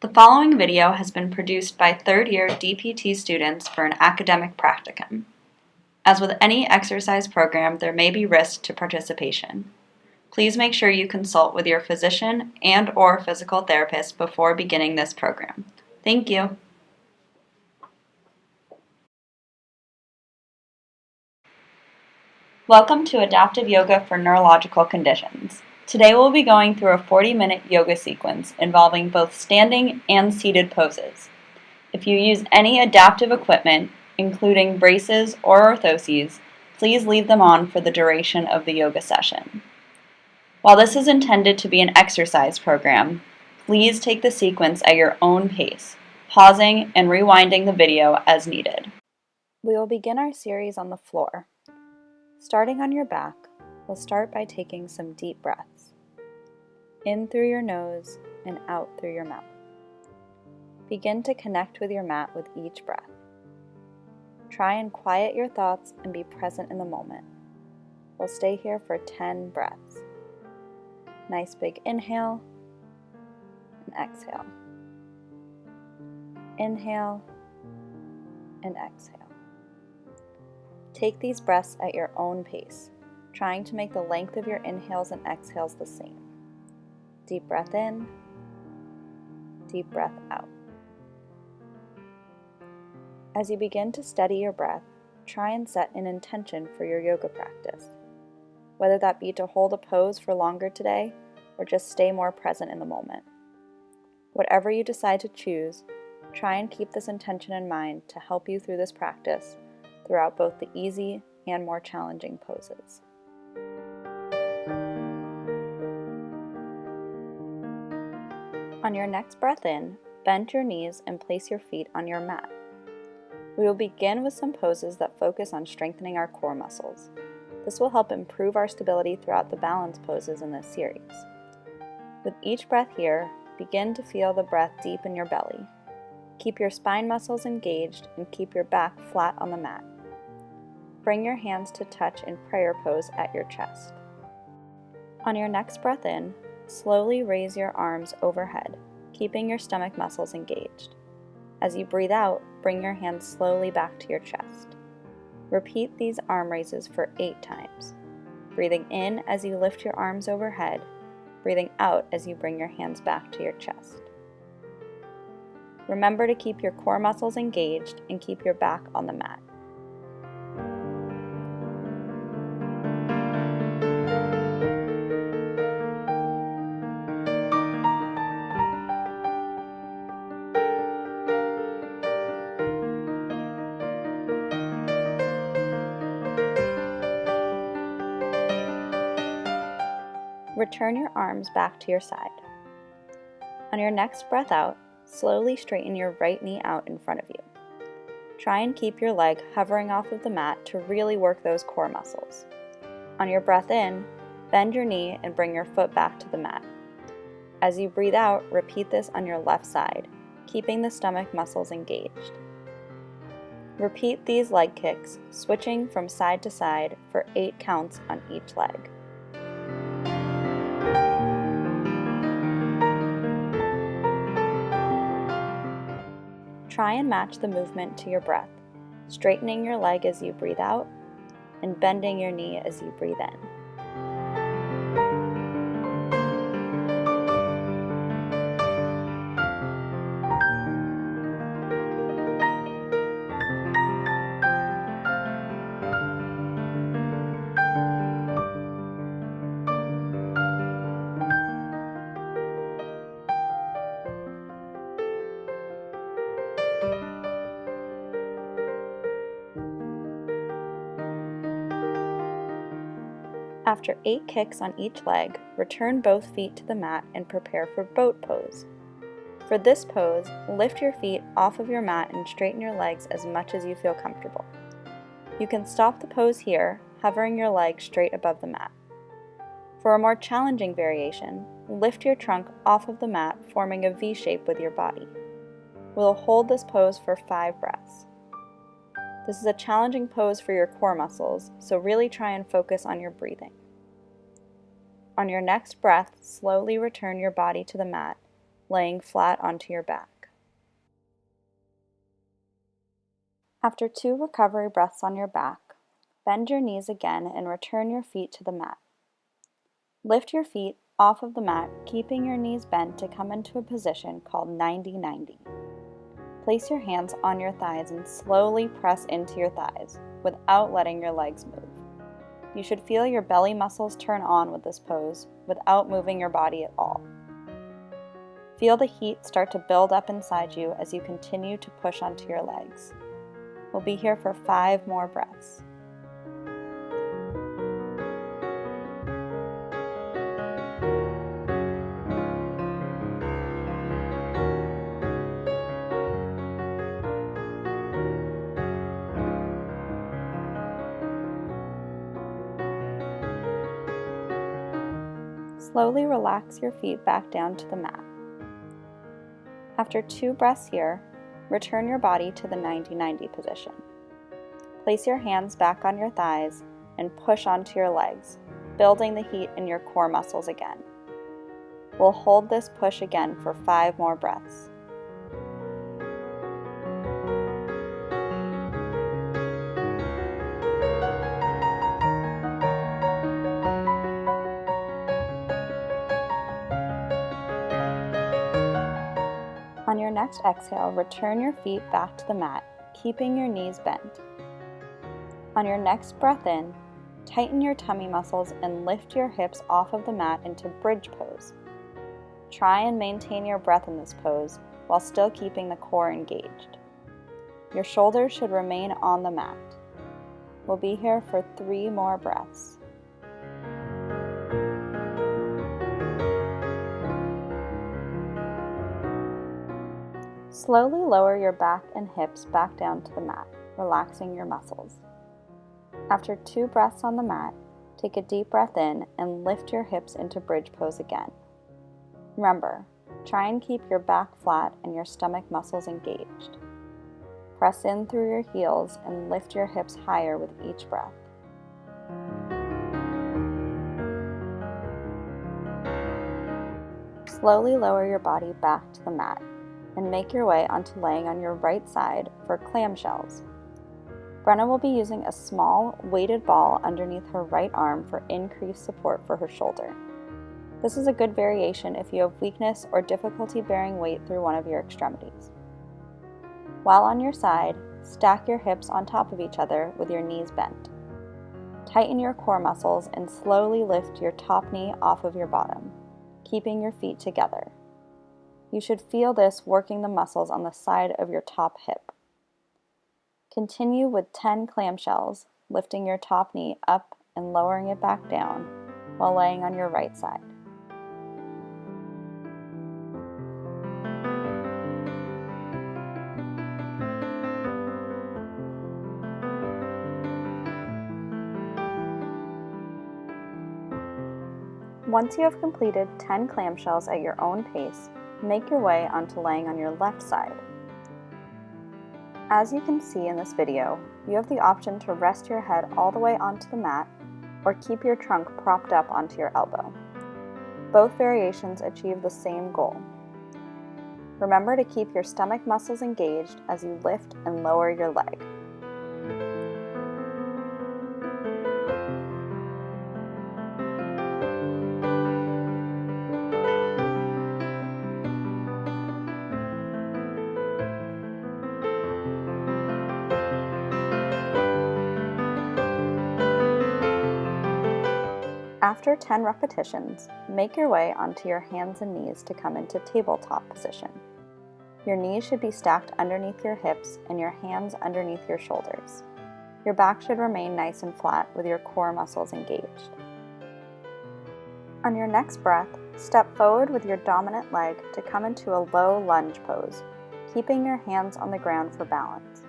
The following video has been produced by third-year DPT students for an academic practicum. As with any exercise program, there may be risk to participation. Please make sure you consult with your physician and/or physical therapist before beginning this program. Thank you. Welcome to Adaptive Yoga for Neurological Conditions. Today we'll be going through a 40-minute yoga sequence involving both standing and seated poses. If you use any adaptive equipment, including braces or orthoses, please leave them on for the duration of the yoga session. While this is intended to be an exercise program, please take the sequence at your own pace, pausing and rewinding the video as needed. We will begin our series on the floor. Starting on your back, we'll start by taking some deep breaths. In through your nose and out through your mouth. Begin to connect with your mat with each breath. Try and quiet your thoughts and be present in the moment. We'll stay here for 10 breaths. Nice big inhale and exhale. Inhale and exhale. Take these breaths at your own pace, trying to make the length of your inhales and exhales the same. Deep breath in, deep breath out. As you begin to steady your breath, try and set an intention for your yoga practice, whether that be to hold a pose for longer today or just stay more present in the moment. Whatever you decide to choose, try and keep this intention in mind to help you through this practice throughout both the easy and more challenging poses. On your next breath in, bend your knees and place your feet on your mat. We will begin with some poses that focus on strengthening our core muscles. This will help improve our stability throughout the balance poses in this series. With each breath here, begin to feel the breath deep in your belly. Keep your spine muscles engaged and keep your back flat on the mat. Bring your hands to touch in prayer pose at your chest. On your next breath in, slowly raise your arms overhead, keeping your stomach muscles engaged. As you breathe out, bring your hands slowly back to your chest. Repeat these arm raises for 8 times, breathing in as you lift your arms overhead, breathing out as you bring your hands back to your chest. Remember to keep your core muscles engaged and keep your back on the mat. Return your arms back to your side. On your next breath out, slowly straighten your right knee out in front of you. Try and keep your leg hovering off of the mat to really work those core muscles. On your breath in, bend your knee and bring your foot back to the mat. As you breathe out, repeat this on your left side, keeping the stomach muscles engaged. Repeat these leg kicks, switching from side to side for 8 counts on each leg. Try and match the movement to your breath, straightening your leg as you breathe out and bending your knee as you breathe in. After 8 kicks on each leg, return both feet to the mat and prepare for boat pose. For this pose, lift your feet off of your mat and straighten your legs as much as you feel comfortable. You can stop the pose here, hovering your legs straight above the mat. For a more challenging variation, lift your trunk off of the mat, forming a V shape with your body. We'll hold this pose for 5 breaths. This is a challenging pose for your core muscles, so really try and focus on your breathing. On your next breath, slowly return your body to the mat, laying flat onto your back. After 2 recovery breaths on your back, bend your knees again and return your feet to the mat. Lift your feet off of the mat, keeping your knees bent to come into a position called 90-90. Place your hands on your thighs and slowly press into your thighs without letting your legs move. You should feel your belly muscles turn on with this pose without moving your body at all. Feel the heat start to build up inside you as you continue to push onto your legs. We'll be here for 5 more breaths. Slowly relax your feet back down to the mat. After 2 breaths here, return your body to the 90-90 position. Place your hands back on your thighs and push onto your legs, building the heat in your core muscles again. We'll hold this push again for 5 more breaths. On your next exhale, return your feet back to the mat, keeping your knees bent. On your next breath in, tighten your tummy muscles and lift your hips off of the mat into bridge pose. Try and maintain your breath in this pose while still keeping the core engaged. Your shoulders should remain on the mat. We'll be here for 3 more breaths. Slowly lower your back and hips back down to the mat, relaxing your muscles. After 2 breaths on the mat, take a deep breath in and lift your hips into bridge pose again. Remember, try and keep your back flat and your stomach muscles engaged. Press in through your heels and lift your hips higher with each breath. Slowly lower your body back to the mat and make your way onto laying on your right side for clamshells. Brenna will be using a small, weighted ball underneath her right arm for increased support for her shoulder. This is a good variation if you have weakness or difficulty bearing weight through one of your extremities. While on your side, stack your hips on top of each other with your knees bent. Tighten your core muscles and slowly lift your top knee off of your bottom, keeping your feet together. You should feel this working the muscles on the side of your top hip. Continue with 10 clamshells, lifting your top knee up and lowering it back down while laying on your right side. Once you have completed 10 clamshells at your own pace, make your way onto laying on your left side. As you can see in this video, you have the option to rest your head all the way onto the mat or keep your trunk propped up onto your elbow. Both variations achieve the same goal. Remember to keep your stomach muscles engaged as you lift and lower your leg. After 10 repetitions, make your way onto your hands and knees to come into tabletop position. Your knees should be stacked underneath your hips and your hands underneath your shoulders. Your back should remain nice and flat with your core muscles engaged. On your next breath, step forward with your dominant leg to come into a low lunge pose, keeping your hands on the ground for balance.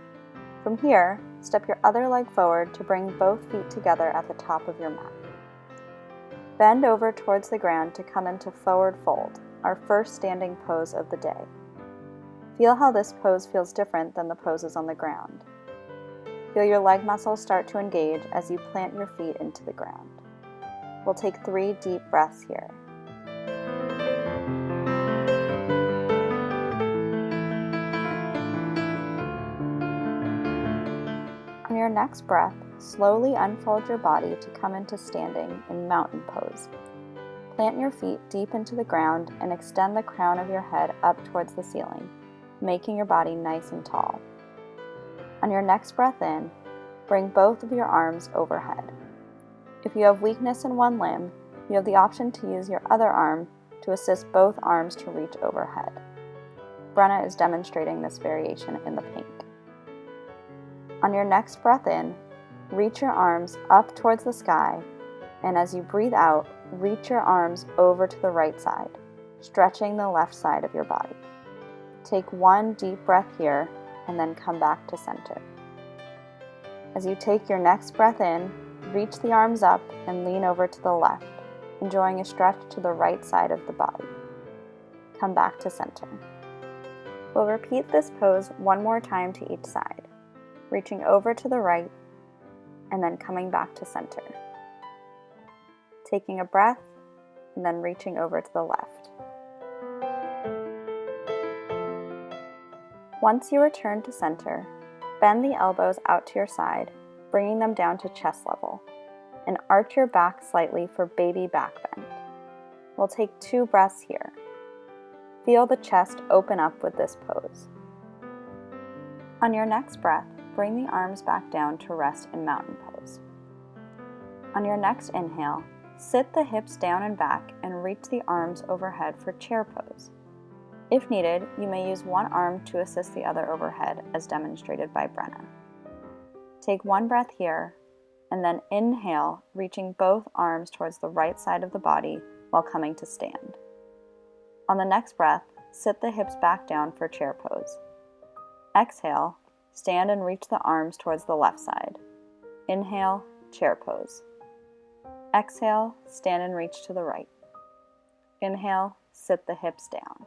From here, step your other leg forward to bring both feet together at the top of your mat. Bend over towards the ground to come into forward fold, our first standing pose of the day. Feel how this pose feels different than the poses on the ground. Feel your leg muscles start to engage as you plant your feet into the ground. We'll take 3 deep breaths here. next breath, slowly unfold your body to come into standing in mountain pose. Plant your feet deep into the ground and extend the crown of your head up towards the ceiling, making your body nice and tall. On your next breath in, bring both of your arms overhead. If you have weakness in one limb, you have the option to use your other arm to assist both arms to reach overhead. Brenna is demonstrating this variation in the pink. On your next breath in, reach your arms up towards the sky, and as you breathe out, reach your arms over to the right side, stretching the left side of your body. Take one deep breath here, and then come back to center. As you take your next breath in, reach the arms up and lean over to the left, enjoying a stretch to the right side of the body. Come back to center. We'll repeat this pose one more time to each side, reaching over to the right, and then coming back to center. Taking a breath, and then reaching over to the left. Once you return to center, bend the elbows out to your side, bringing them down to chest level, and arch your back slightly for baby back bend. We'll take 2 breaths here. Feel the chest open up with this pose. On your next breath, bring the arms back down to rest in mountain pose. On your next inhale, sit the hips down and back and reach the arms overhead for chair pose. If needed, you may use one arm to assist the other overhead, as demonstrated by Brenna. Take 1 breath here, and then inhale, reaching both arms towards the right side of the body while coming to stand. On the next breath, sit the hips back down for chair pose. Exhale, stand and reach the arms towards the left side. Inhale, chair pose. Exhale, stand and reach to the right. Inhale, sit the hips down.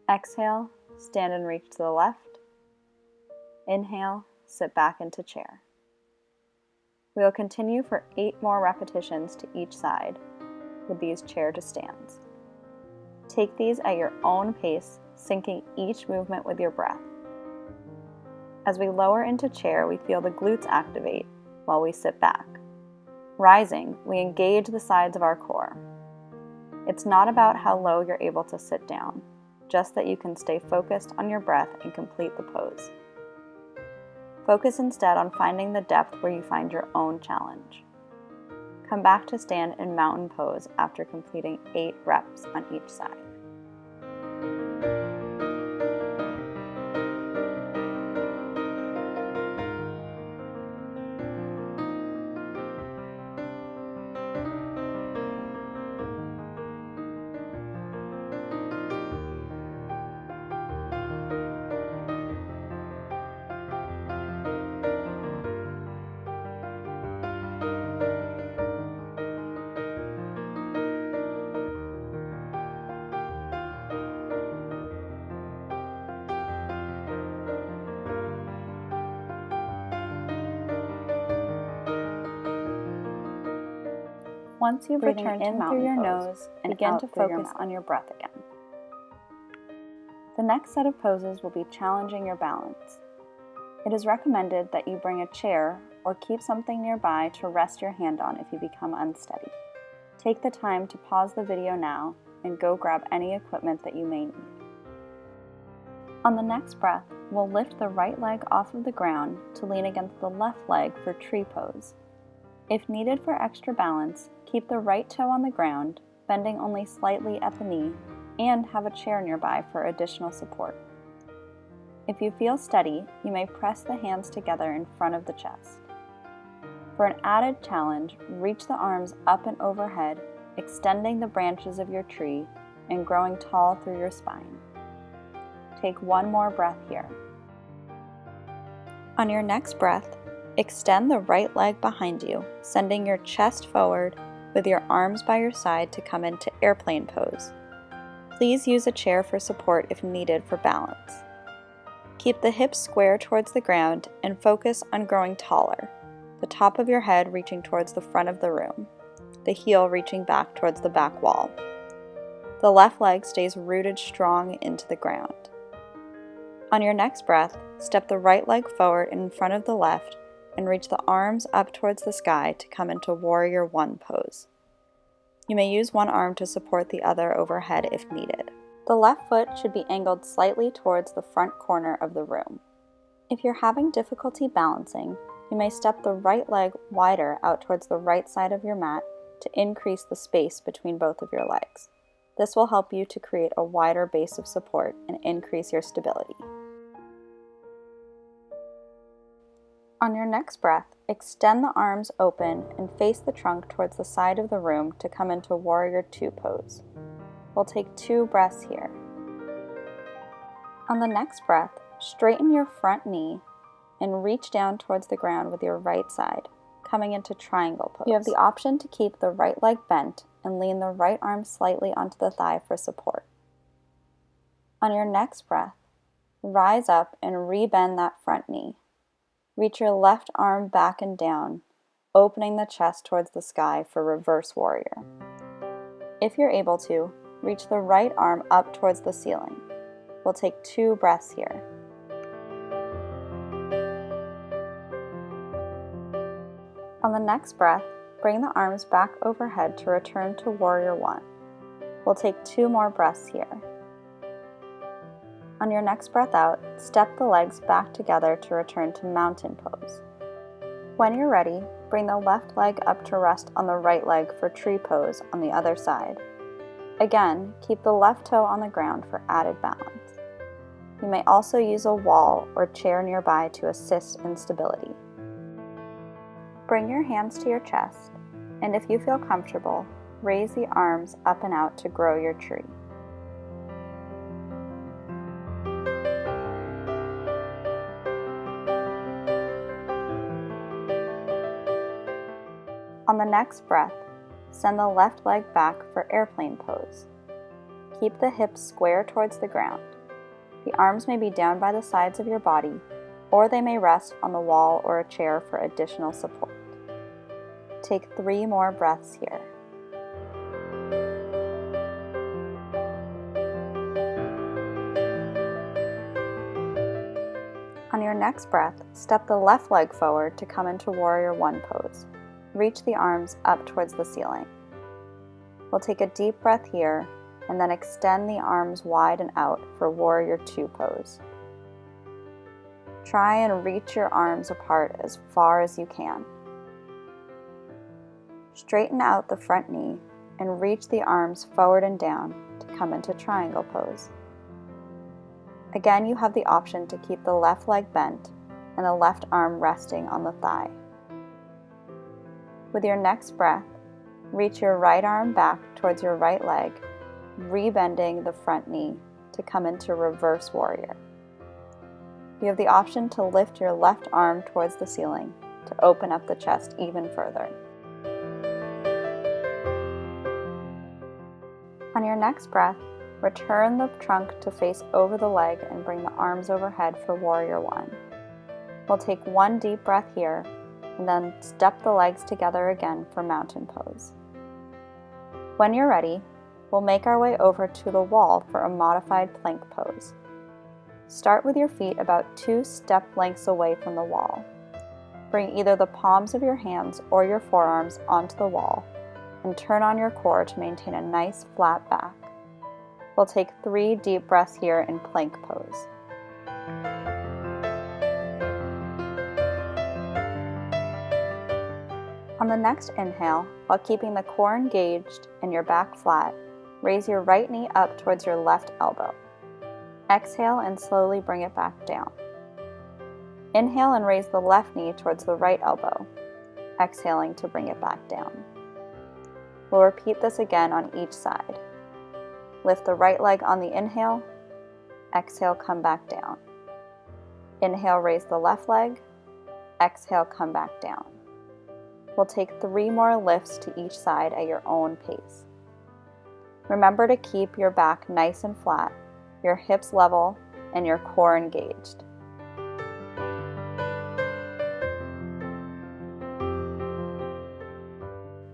Exhale, stand and reach to the left. Inhale, sit back into chair. We will continue for 8 more repetitions to each side with these chair to stands. Take these at your own pace, syncing each movement with your breath. As we lower into chair, we feel the glutes activate while we sit back. Rising, we engage the sides of our core. It's not about how low you're able to sit down, just that you can stay focused on your breath and complete the pose. Focus instead on finding the depth where you find your own challenge. Come back to stand in mountain pose after completing 8 reps on each side. Once you've returned in through your nose, begin to focus on your breath again. The next set of poses will be challenging your balance. It is recommended that you bring a chair or keep something nearby to rest your hand on if you become unsteady. Take the time to pause the video now and go grab any equipment that you may need. On the next breath, we'll lift the right leg off of the ground to lean against the left leg for tree pose. If needed for extra balance, keep the right toe on the ground, bending only slightly at the knee, and have a chair nearby for additional support. If you feel steady, you may press the hands together in front of the chest. For an added challenge, reach the arms up and overhead, extending the branches of your tree and growing tall through your spine. Take 1 more breath here. On your next breath, extend the right leg behind you, sending your chest forward with your arms by your side to come into airplane pose. Please use a chair for support if needed for balance. Keep the hips square towards the ground and focus on growing taller, the top of your head reaching towards the front of the room, the heel reaching back towards the back wall. The left leg stays rooted strong into the ground. On your next breath, step the right leg forward in front of the left, and reach the arms up towards the sky to come into Warrior One pose. You may use one arm to support the other overhead if needed. The left foot should be angled slightly towards the front corner of the room. If you're having difficulty balancing, you may step the right leg wider out towards the right side of your mat to increase the space between both of your legs. This will help you to create a wider base of support and increase your stability. On your next breath, extend the arms open and face the trunk towards the side of the room to come into Warrior Two pose. We'll take 2 breaths here. On the next breath, straighten your front knee and reach down towards the ground with your right side, coming into triangle pose. You have the option to keep the right leg bent and lean the right arm slightly onto the thigh for support. On your next breath, rise up and rebend that front knee. Reach your left arm back and down, opening the chest towards the sky for Reverse Warrior. If you're able to, reach the right arm up towards the ceiling. We'll take 2 breaths here. On the next breath, bring the arms back overhead to return to Warrior One. We'll take 2 more breaths here. On your next breath out, step the legs back together to return to Mountain Pose. When you're ready, bring the left leg up to rest on the right leg for Tree Pose on the other side. Again, keep the left toe on the ground for added balance. You may also use a wall or chair nearby to assist in stability. Bring your hands to your chest, and if you feel comfortable, raise the arms up and out to grow your tree. On the next breath, send the left leg back for Airplane Pose. Keep the hips square towards the ground. The arms may be down by the sides of your body, or they may rest on the wall or a chair for additional support. Take 3 more breaths here. On your next breath, step the left leg forward to come into Warrior One pose. Reach the arms up towards the ceiling. We'll take a deep breath here and then extend the arms wide and out for Warrior Two pose. Try and reach your arms apart as far as you can. Straighten out the front knee and reach the arms forward and down to come into Triangle Pose. Again, you have the option to keep the left leg bent and the left arm resting on the thigh. With your next breath, reach your right arm back towards your right leg, rebending the front knee to come into Reverse Warrior. You have the option to lift your left arm towards the ceiling to open up the chest even further. On your next breath, return the trunk to face over the leg and bring the arms overhead for Warrior One. We'll take 1 deep breath here and then step the legs together again for Mountain Pose. When you're ready, we'll make our way over to the wall for a modified plank pose. Start with your feet about 2 step lengths away from the wall. Bring either the palms of your hands or your forearms onto the wall and turn on your core to maintain a nice flat back. We'll take 3 deep breaths here in plank pose. On the next inhale, while keeping the core engaged and your back flat, raise your right knee up towards your left elbow. Exhale and slowly bring it back down. Inhale and raise the left knee towards the right elbow, exhaling to bring it back down. We'll repeat this again on each side. Lift the right leg on the inhale, exhale, come back down. Inhale, raise the left leg, exhale, come back down. We'll take 3 more lifts to each side at your own pace. Remember to keep your back nice and flat, your hips level, and your core engaged.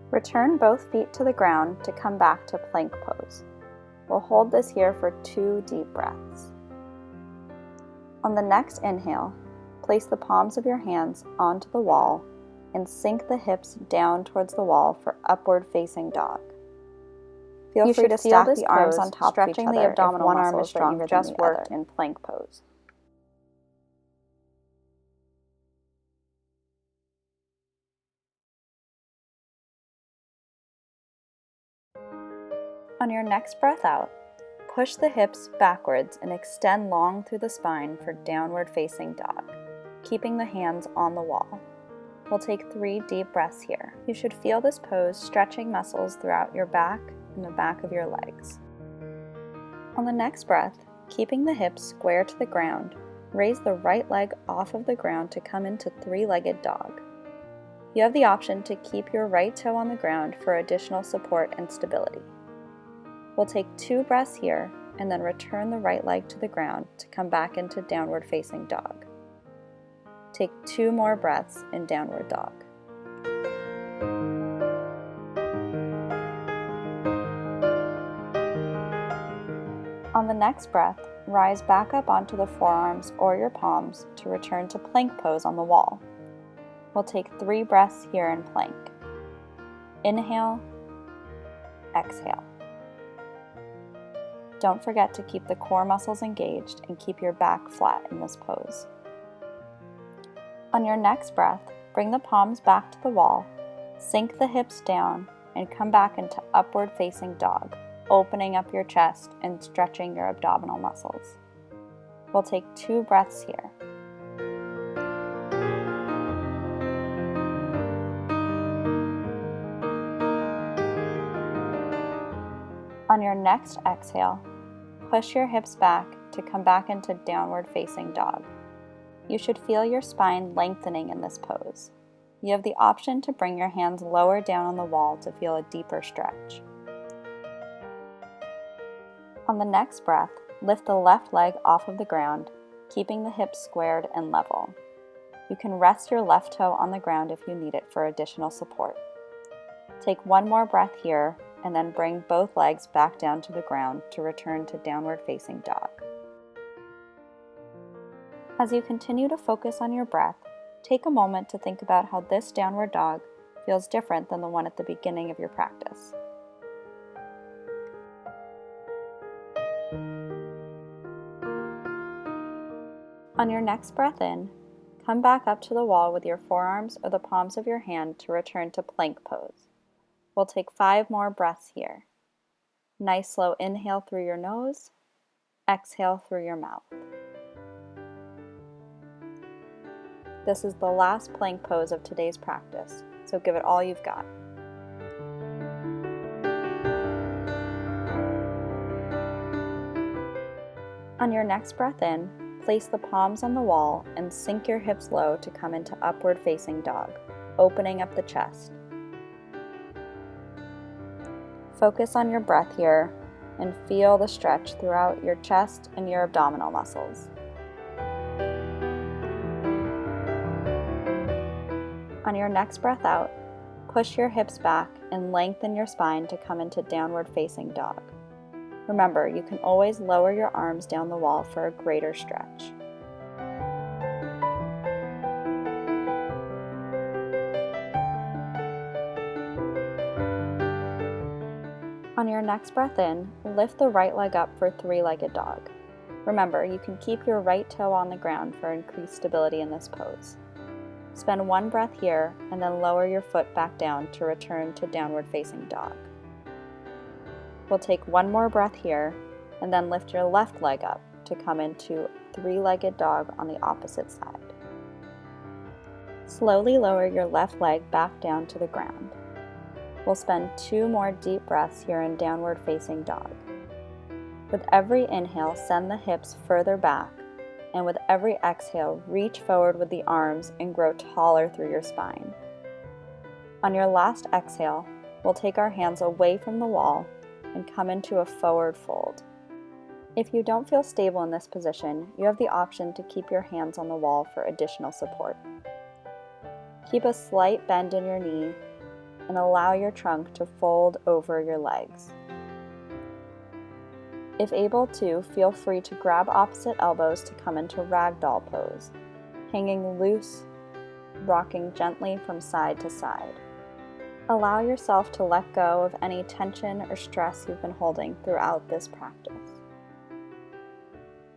Return both feet to the ground to come back to plank pose. We'll hold this here for 2 deep breaths. On the next inhale, Place the palms of your hands onto the wall and sink the hips down towards the wall for upward facing dog. Feel free to stack the arms on top of each other, stretching the abdominal muscles that you've just worked in plank pose. On your next breath out, push the hips backwards and extend long through the spine for downward facing dog, keeping the hands on the wall. We'll take 3 deep breaths here. You should feel this pose stretching muscles throughout your back and the back of your legs. On the next breath, keeping the hips square to the ground, raise the right leg off of the ground to come into 3-legged dog. You have the option to keep your right toe on the ground for additional support and stability. We'll take 2 breaths here and then return the right leg to the ground to come back into downward facing dog. Take 2 more breaths in downward dog. On the next breath, rise back up onto the forearms or your palms to return to plank pose on the wall. We'll take 3 breaths here in plank. Inhale, exhale. Don't forget to keep the core muscles engaged and keep your back flat in this pose. On your next breath, bring the palms back to the wall, sink the hips down, and come back into upward facing dog, opening up your chest and stretching your abdominal muscles. We'll take 2 breaths here. On your next exhale, push your hips back to come back into downward facing dog. You should feel your spine lengthening in this pose. You have the option to bring your hands lower down on the wall to feel a deeper stretch. On the next breath, lift the left leg off of the ground, keeping the hips squared and level. You can rest your left toe on the ground if you need it for additional support. Take 1 more breath here, and then bring both legs back down to the ground to return to downward facing dog. As you continue to focus on your breath, take a moment to think about how this downward dog feels different than the one at the beginning of your practice. On your next breath in, come back up to the wall with your forearms or the palms of your hand to return to plank pose. We'll take 5 more breaths here. Nice slow inhale through your nose, exhale through your mouth. This is the last plank pose of today's practice, so give it all you've got. On your next breath in, place the palms on the wall and sink your hips low to come into upward facing dog, opening up the chest. Focus on your breath here and feel the stretch throughout your chest and your abdominal muscles. On your next breath out, push your hips back and lengthen your spine to come into downward facing dog. Remember, you can always lower your arms down the wall for a greater stretch. On your next breath in, lift the right leg up for 3-legged dog. Remember, you can keep your right toe on the ground for increased stability in this pose. Spend 1 breath here and then lower your foot back down to return to downward facing dog. We'll take 1 more breath here and then lift your left leg up to come into 3-legged dog on the opposite side. Slowly lower your left leg back down to the ground. We'll spend 2 more deep breaths here in downward facing dog. With every inhale, send the hips further back, and with every exhale, reach forward with the arms and grow taller through your spine. On your last exhale, we'll take our hands away from the wall and come into a forward fold. If you don't feel stable in this position, you have the option to keep your hands on the wall for additional support. Keep a slight bend in your knee and allow your trunk to fold over your legs. If able to, feel free to grab opposite elbows to come into ragdoll pose. hanging loose, rocking gently from side to side. Allow yourself to let go of any tension or stress you've been holding throughout this practice.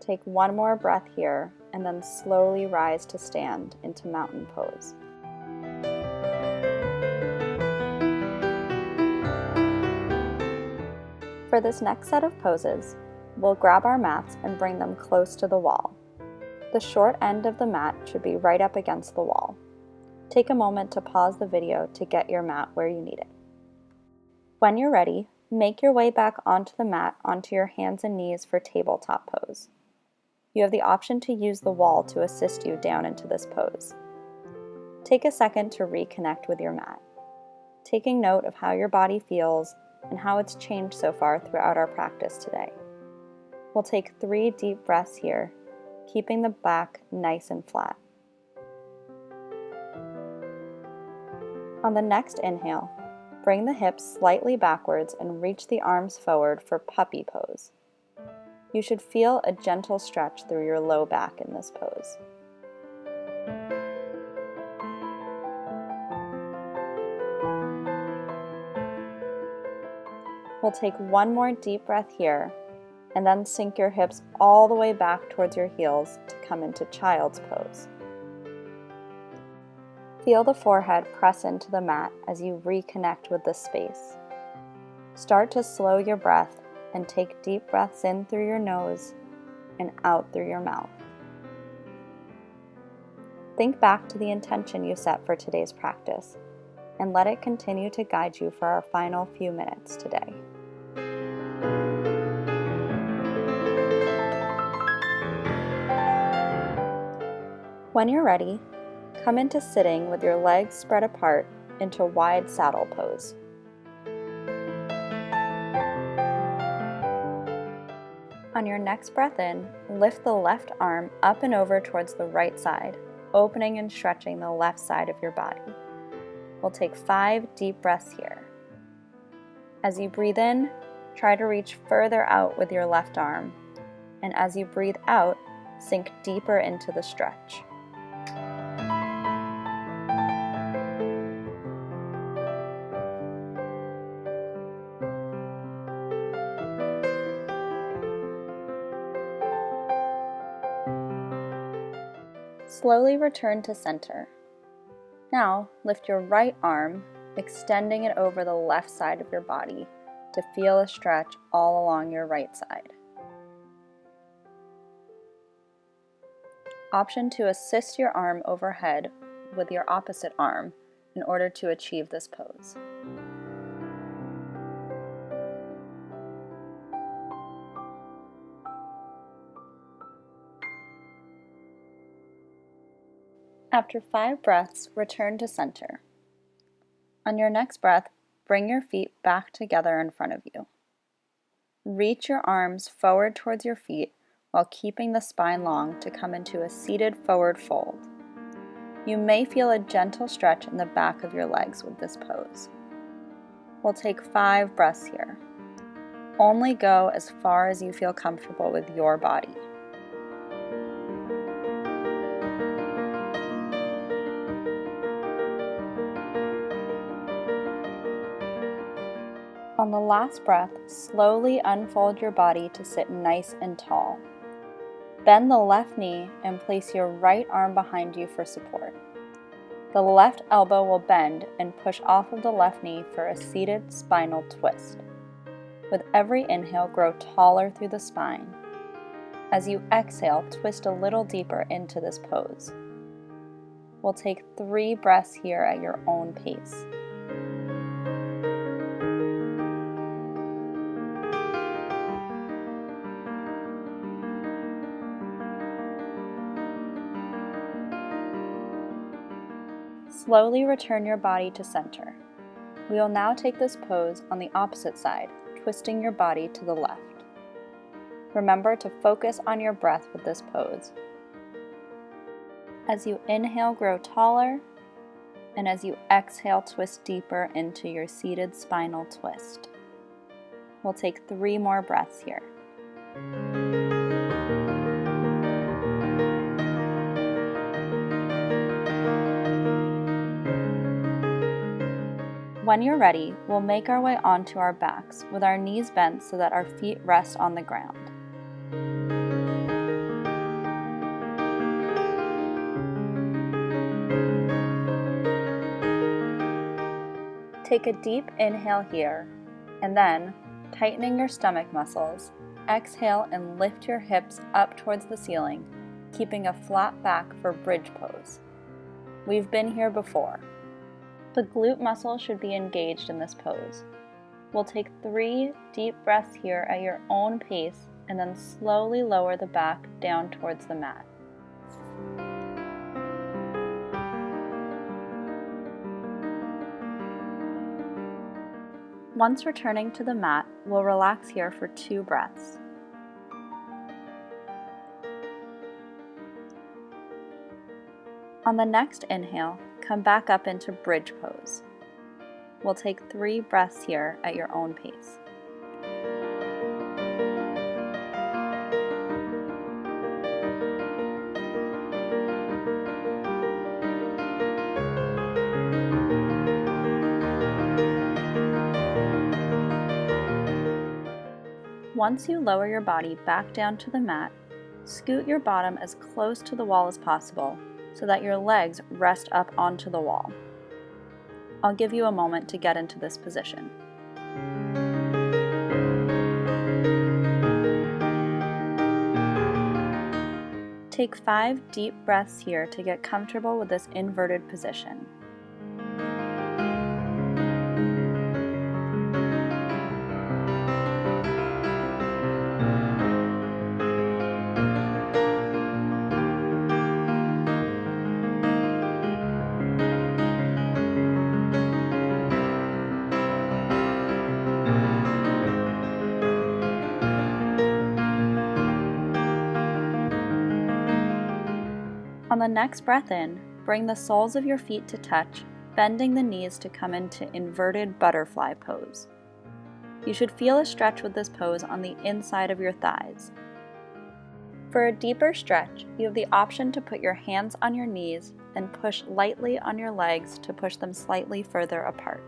Take one more breath here and then slowly rise to stand into mountain pose. For this next set of poses, we'll grab our mats and bring them close to the wall. The short end of the mat should be right up against the wall. Take a moment to pause the video to get your mat where you need it. When you're ready, make your way back onto the mat onto your hands and knees for tabletop pose. You have the option to use the wall to assist you down into this pose. Take a second to reconnect with your mat, taking note of how your body feels and how it's changed so far throughout our practice today. We'll take 3 deep breaths here, keeping the back nice and flat. On the next inhale, bring the hips slightly backwards and reach the arms forward for puppy pose. You should feel a gentle stretch through your low back in this pose. We'll take one more deep breath here, and then sink your hips all the way back towards your heels to come into child's pose. Feel the forehead press into the mat as you reconnect with this space. Start to slow your breath and take deep breaths in through your nose and out through your mouth. Think back to the intention you set for today's practice and let it continue to guide you for our final few minutes today. When you're ready, come into sitting with your legs spread apart into wide saddle pose. On your next breath in, lift the left arm up and over towards the right side, opening and stretching the left side of your body. We'll take 5 deep breaths here. As you breathe in, try to reach further out with your left arm, and as you breathe out, sink deeper into the stretch. Slowly return to center. Now, lift your right arm, extending it over the left side of your body to feel a stretch all along your right side. Option to assist your arm overhead with your opposite arm in order to achieve this pose. After 5 breaths, return to center. On your next breath, bring your feet back together in front of you. Reach your arms forward towards your feet while keeping the spine long to come into a seated forward fold. You may feel a gentle stretch in the back of your legs with this pose. We'll take 5 breaths here. Only go as far as you feel comfortable with your body. On the last breath, slowly unfold your body to sit nice and tall. Bend the left knee and place your right arm behind you for support. The left elbow will bend and push off of the left knee for a seated spinal twist. With every inhale, grow taller through the spine. As you exhale, twist a little deeper into this pose. We'll take 3 breaths here at your own pace. Slowly return your body to center. We will now take this pose on the opposite side, twisting your body to the left. Remember to focus on your breath with this pose. As you inhale, grow taller, and as you exhale, twist deeper into your seated spinal twist. We'll take 3 more breaths here. When you're ready, we'll make our way onto our backs with our knees bent so that our feet rest on the ground. Take a deep inhale here, and then, tightening your stomach muscles, exhale and lift your hips up towards the ceiling, keeping a flat back for bridge pose. We've been here before. The glute muscle should be engaged in this pose. We'll take 3 deep breaths here at your own pace and then slowly lower the back down towards the mat. Once returning to the mat, we'll relax here for 2 breaths. On the next inhale, come back up into bridge pose. We'll take 3 breaths here at your own pace. Once you lower your body back down to the mat, scoot your bottom as close to the wall as possible so that your legs rest up onto the wall. I'll give you a moment to get into this position. Take 5 deep breaths here to get comfortable with this inverted position. On the next breath in, bring the soles of your feet to touch, bending the knees to come into inverted butterfly pose. You should feel a stretch with this pose on the inside of your thighs. For a deeper stretch, you have the option to put your hands on your knees and push lightly on your legs to push them slightly further apart.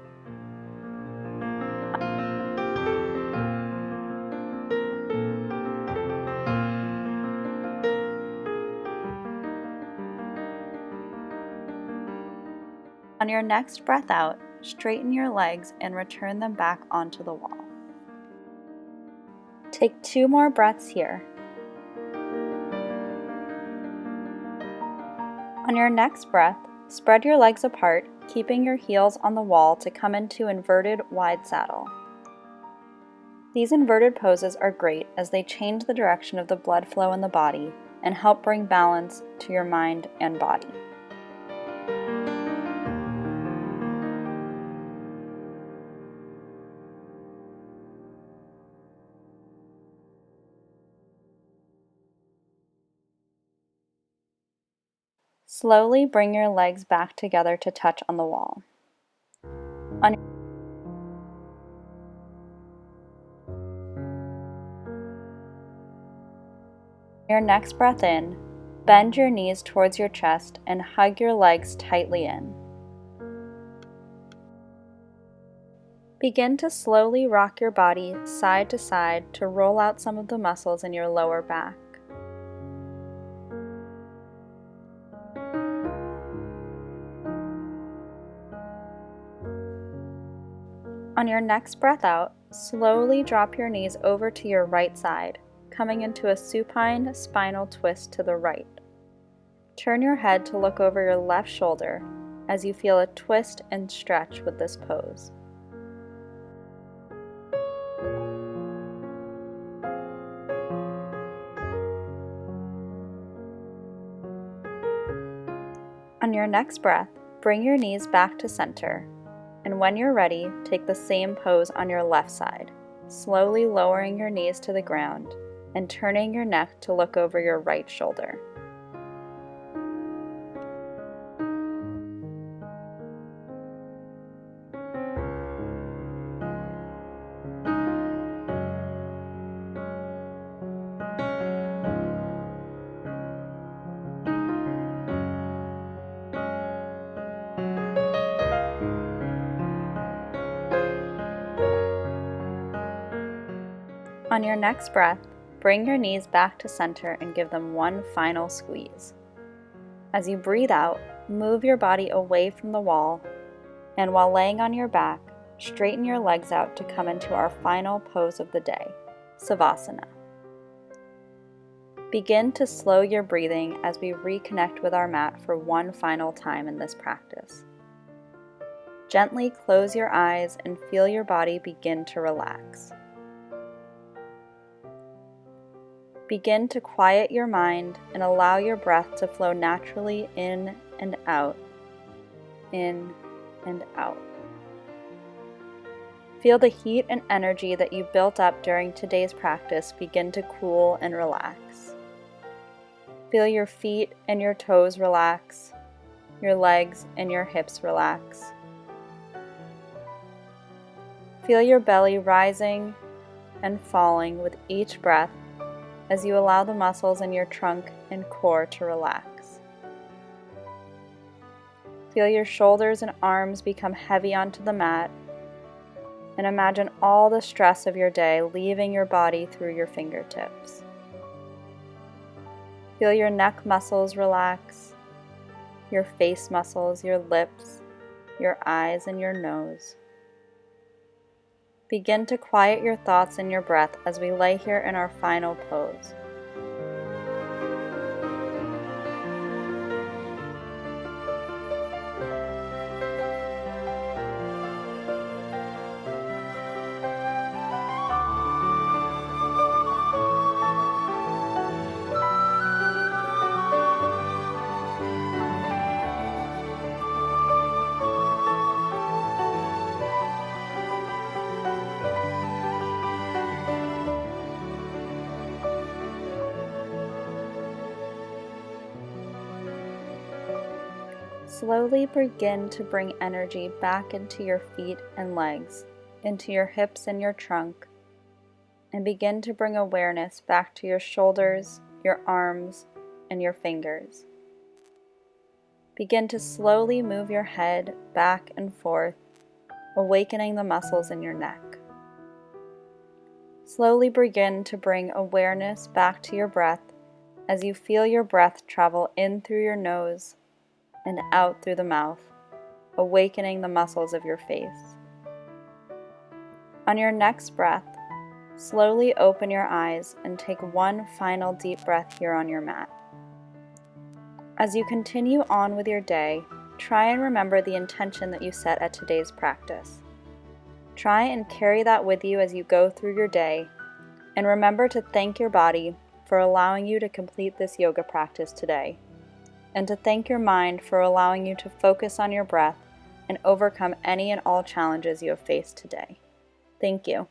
On your next breath out, straighten your legs and return them back onto the wall. Take 2 more breaths here. On your next breath, spread your legs apart, keeping your heels on the wall to come into inverted wide saddle. These inverted poses are great as they change the direction of the blood flow in the body and help bring balance to your mind and body. Slowly bring your legs back together to touch on the wall. On your next breath in, bend your knees towards your chest and hug your legs tightly in. Begin to slowly rock your body side to side to roll out some of the muscles in your lower back. On your next breath out, slowly drop your knees over to your right side, coming into a supine spinal twist to the right. Turn your head to look over your left shoulder as you feel a twist and stretch with this pose. On your next breath, bring your knees back to center. And when you're ready, take the same pose on your left side, slowly lowering your knees to the ground and turning your neck to look over your right shoulder. On your next breath, bring your knees back to center and give them one final squeeze. As you breathe out, move your body away from the wall, and while laying on your back, straighten your legs out to come into our final pose of the day, Savasana. Begin to slow your breathing as we reconnect with our mat for one final time in this practice. Gently close your eyes and feel your body begin to relax. Begin to quiet your mind and allow your breath to flow naturally in and out, in and out. Feel the heat and energy that you built up during today's practice begin to cool and relax. Feel your feet and your toes relax, your legs and your hips relax. Feel your belly rising and falling with each breath as you allow the muscles in your trunk and core to relax. Feel your shoulders and arms become heavy onto the mat, and imagine all the stress of your day leaving your body through your fingertips. Feel your neck muscles relax, your face muscles, your lips, your eyes, and your nose. Begin to quiet your thoughts and your breath as we lay here in our final pose. Slowly begin to bring energy back into your feet and legs, into your hips and your trunk, and begin to bring awareness back to your shoulders, your arms, and your fingers. Begin to slowly move your head back and forth, awakening the muscles in your neck. Slowly begin to bring awareness back to your breath as you feel your breath travel in through your nose and out through the mouth, awakening the muscles of your face. On your next breath, slowly open your eyes and take one final deep breath here on your mat. As you continue on with your day, try and remember the intention that you set at today's practice. Try and carry that with you as you go through your day, and remember to thank your body for allowing you to complete this yoga practice today, and to thank your mind for allowing you to focus on your breath and overcome any and all challenges you have faced today. Thank you.